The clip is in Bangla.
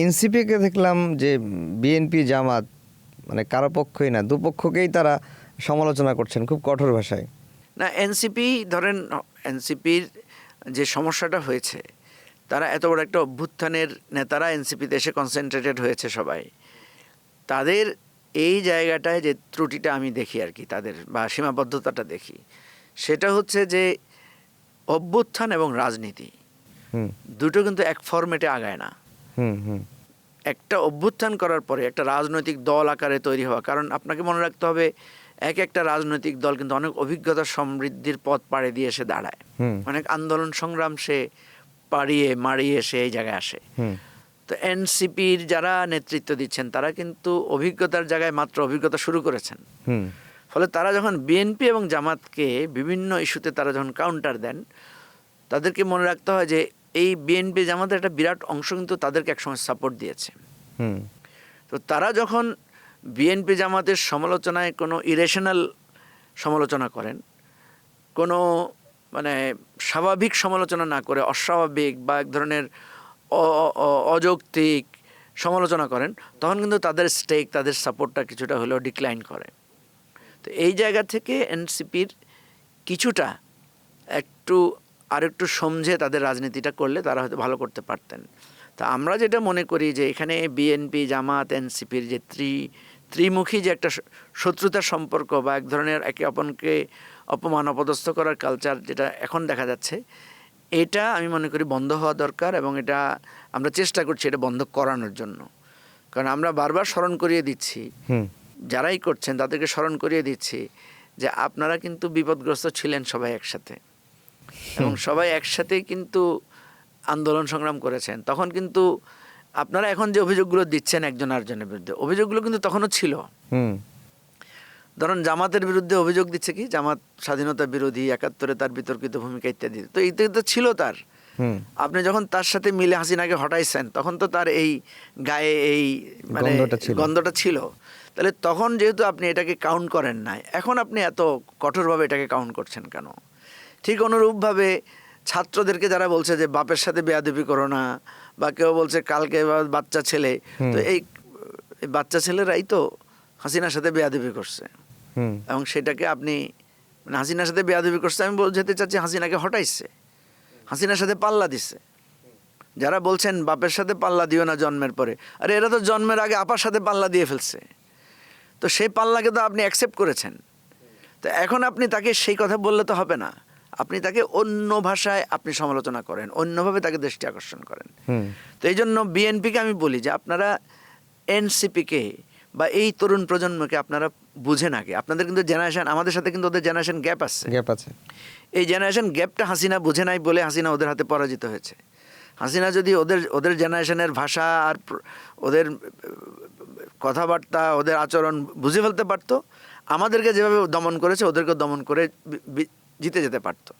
এনসিপিকে দেখলাম যে বিএনপি জামাত মানে কারো পক্ষই না, দুপক্ষকেই তারা সমালোচনা করছেন খুব কঠোর ভাষায়। না, এনসিপি ধরেন, এনসিপির যে সমস্যাটা হয়েছে, তারা এত বড় একটা অভ্যুত্থানের নেতারা এনসিপিতে এসে কনসেন্ট্রেটেড হয়েছে সবাই, তাদের এই জায়গাটায় যে ত্রুটিটা আমি দেখি আর কি, তাদের বা সীমাবদ্ধতাটা দেখি, সেটা হচ্ছে যে অভ্যুত্থান এবং রাজনীতি দুটো কিন্তু এক ফরম্যাটে আগায় না। একটা অভ্যুত্থান করার পরে একটা রাজনৈতিক দল আকারে তৈরি হওয়া, কারণ আপনাকে মনে রাখতে হবে এক একটা রাজনৈতিক দল কিন্তু অনেক অভিজ্ঞতা সমৃদ্ধির পথ পাড়ি দিয়ে এসে দাঁড়ায়, অনেক আন্দোলন সংগ্রাম সে মারিয়ে সে এই জায়গায় আসে। তো এনসিপির যারা নেতৃত্ব দিচ্ছেন তারা কিন্তু অভিজ্ঞতার জায়গায় মাত্র অভিজ্ঞতা শুরু করেছেন। ফলে তারা যখন বিএনপি এবং জামাতকে বিভিন্ন ইস্যুতে তারা যখন কাউন্টার দেন, তাদেরকে মনে রাখতে হয় যে এই বিএনপি জামাতের একটা বিরাট অংশ কিন্তু তাদেরকে একসময় সাপোর্ট দিয়েছে। তো তারা যখন বিএনপি জামাতের সমালোচনায় কোনো ইরেশনাল সমালোচনা করেন, কোনো মানে স্বাভাবিক সমালোচনা না করে অস্বাভাবিক বা এক ধরনের অযৌক্তিক সমালোচনা করেন, তখন কিন্তু তাদের স্টেক, তাদের সাপোর্টটা কিছুটা হলেও ডিক্লাইন করে। তো এই জায়গা থেকে এনসিপির কিছুটা আরেকটু সমঝে তাদের রাজনীতিটা করলে তারা হয়তো ভালো করতে পারতেন। তা আমরা যেটা মনে করি যে এখানে বিএনপি জামাত এনসিপির যে ত্রিমুখী যে একটা শত্রুতার সম্পর্ক বা এক ধরনের একে অপরকে অপমান অপদস্থ করার কালচার যেটা এখন দেখা যাচ্ছে, এটা আমি মনে করি বন্ধ হওয়া দরকার, এবং এটা আমরা চেষ্টা করছি এটা বন্ধ করানোর জন্য। কারণ আমরা বারবার স্মরণ করিয়ে দিচ্ছি, যারাই করছেন তাদেরকে স্মরণ করিয়ে দিচ্ছি যে আপনারা কিন্তু বিপদগ্রস্ত ছিলেন সবাই একসাথে, এবং সবাই একসাথেই কিন্তু আন্দোলন সংগ্রাম করেছেন। তখন কিন্তু আপনারা এখন যে অভিযোগগুলো দিচ্ছেন একজন আরেকজনের বিরুদ্ধে, অভিযোগগুলো কিন্তু তখনও ছিল। ধরুন জামাতের বিরুদ্ধে অভিযোগ দিচ্ছে কি, জামাত স্বাধীনতা বিরোধী, ৭১-এ তার বিতর্কিত ভূমিকা ইত্যাদি, তো এইটা তো ছিল তার। আপনি যখন তার সাথে মিলে হাসিনাকে হটাইছেন, তখন তো তার এই গায়ে এই মানে গন্ধটা ছিল। তাহলে তখন যেহেতু আপনি এটাকে কাউন্ট করেন নাই, এখন আপনি এত কঠোরভাবে এটাকে কাউন্ট করছেন কেন? ঠিক অনুরূপভাবে ছাত্রদেরকে যারা বলছে যে বাপের সাথে বেয়াদবি করো না, বা কেউ বলছে কালকে বাচ্চা ছেলে, তো এই বাচ্চা ছেলেরাই তো হাসিনার সাথে বেয়াদবি করছে, এবং সেটাকে আপনি মানে হাসিনার সাথে বেয়াদবি করছে আমি যেতে চাচ্ছি হাসিনাকে হটাইছে, হাসিনার সাথে পাল্লা দিচ্ছে। যারা বলছেন বাপের সাথে পাল্লা দিও না জন্মের পরে, আরে এরা তো জন্মের আগে আপার সাথে পাল্লা দিয়ে ফেলছে, তো সেই পাল্লাকে তো আপনি অ্যাকসেপ্ট করেছেন। তো এখন আপনি তাকে সেই কথা বললে তো হবে না, আপনি তাকে অন্য ভাষায় আপনি সমালোচনা করেন, অন্যভাবে তাকে দৃষ্টি আকর্ষণ করেন। তো এই জন্য বিএনপিকে আমি বলি যে আপনারা এনসিপিকে বা এই তরুণ প্রজন্মকে আপনারা বুঝেন আগে। আপনাদের কিন্তু জেনারেশন, আমাদের সাথে কিন্তু ওদের জেনারেশন গ্যাপ আছে। এই জেনারেশন গ্যাপটা হাসিনা বুঝে নাই বলে হাসিনা ওদের হাতে পরাজিত হয়েছে। হাসিনা যদি ওদের জেনারেশনের ভাষা আর ওদের কথাবার্তা, ওদের আচরণ বুঝে ফেলতে পারতো, আমাদেরকে যেভাবে দমন করেছে ওদেরকে দমন করে জিতে যেতে পারতো।